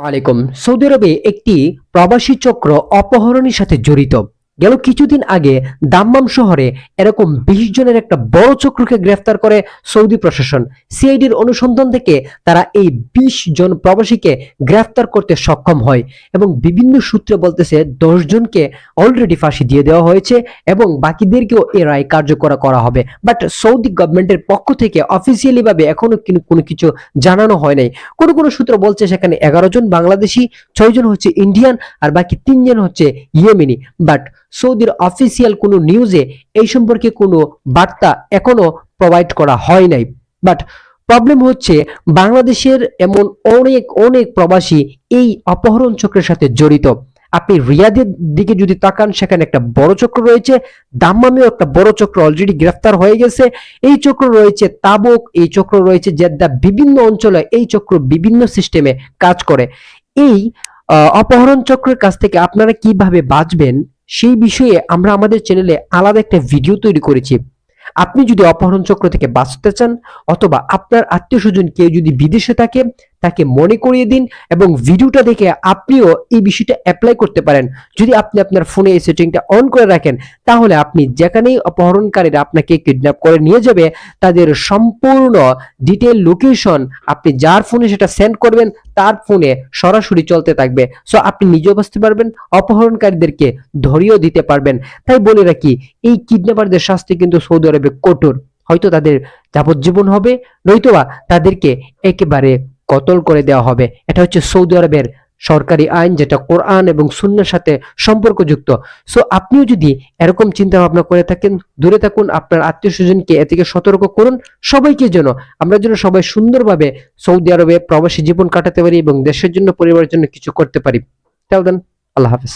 আলাইকুম। সৌদি আরবে একটি প্রবাসী চক্র অপহরণের সাথে জড়িত। গেল কিছুদিন আগে দাম্মাম শহরে এরকম 20 জনের একটা বড় চক্রকে গ্রেফতার করে সৌদি প্রশাসন। সিআইডির অনুসন্ধান থেকে তারা এই 20 জন প্রবাসীকে গ্রেফতার করতে সক্ষম হয় এবং বিভিন্ন সূত্রে বলতেছে 10 জনকে অলরেডি ফাঁসি দিয়ে দেওয়া হয়েছে এবং বাকিদেরকেও এই রায় কার্যকর করা হবে। বাট সৌদি গভর্নমেন্টের পক্ষ থেকে অফিসিয়ালি ভাবে এখনো কোনো কিছু জানানো হয় নাই। কোনো সূত্র বলছে সেখানে 11 জন বাংলাদেশি, 6 জন হচ্ছে ইন্ডিয়ান আর বাকি 3 জন হচ্ছে ইয়েমেনি। বাট সৌদির অফিসিয়াল কোনো নিউজে এই সম্পর্কে কোনো বার্তা এখনো প্রোভাইড করা হয় নাই। বাট প্রবলেম হচ্ছে বাংলাদেশের এমন অনেক অনেক প্রবাসী এই অপহরণ চক্রের সাথে জড়িত। আপনি রিয়াদের দিকে যদি তাকান, সেখানে একটা বড় চক্র রয়েছে। দাম্মামেও একটা বড় চক্র অলরেডি গ্রেফতার হয়ে গেছে। এই চক্র রয়েছে তাবুক, এই চক্র রয়েছে জেদ্দা। বিভিন্ন অঞ্চলে এই চক্র বিভিন্ন সিস্টেমে কাজ করে। এই অপহরণ চক্রের কাছ থেকে আপনারা কিভাবে বাঁচবেন সেই বিষয়ে আমরা আমাদের চ্যানেলে আলাদা একটা ভিডিও তৈরি করেছি। আপনি যদি অপহরণ চক্র থেকে বাঁচতে চান অথবা আপনার আত্মীয় স্বজন কেউ যদি বিদেশে থাকে, তাকে মনে করিয়ে দিন এবং ভিডিওটা দেখে আপনিও এই বিষয়টা অ্যাপ্লাই করতে পারেন। যদি আপনি আপনার ফোনে এই সেটিংটা অন করে রাখেন, তাহলে আপনি যেখানেই অপহরণকারীরা আপনাকে কিডন্যাপ করে নিয়ে যাবে, তাদের সম্পূর্ণ ডিটেইল লোকেশন আপনি যার ফোনে সেটা সেন্ড করবেন, তার ফোনে সরাসরি চলতে থাকবে। সো আপনি নিজেও বাঁচতে পারবেন, অপহরণকারীদেরকে ধরিয়েও দিতে পারবেন। তাই বলে রাখি, এই কিডন্যাপারদের শাস্তি কিন্তু সৌদি আরবে কঠোর। হয়তো তাদের যাবজ্জীবন হবে, নয়তোবা তাদেরকে একেবারে কতল করে দেওয়া হবে। এটা হচ্ছে সৌদি আরবের সরকারি আইন, যেটা কোরআন এবং সুন্নাহর সাথে সম্পর্কযুক্ত। সো আপনিও যদি এরকম চিন্তা ভাবনা করে থাকেন, দূরে থাকুন, আপনার আত্মীয় স্বজনকে এ থেকে সতর্ক করুন। সবাইকে যেন আমরা যেন সবাই সুন্দরভাবে সৌদি আরবে প্রবাসী জীবন কাটাতে পারি এবং দেশের জন্য, পরিবারের জন্য কিছু করতে পারি। তাও দেন, আল্লাহ হাফেজ।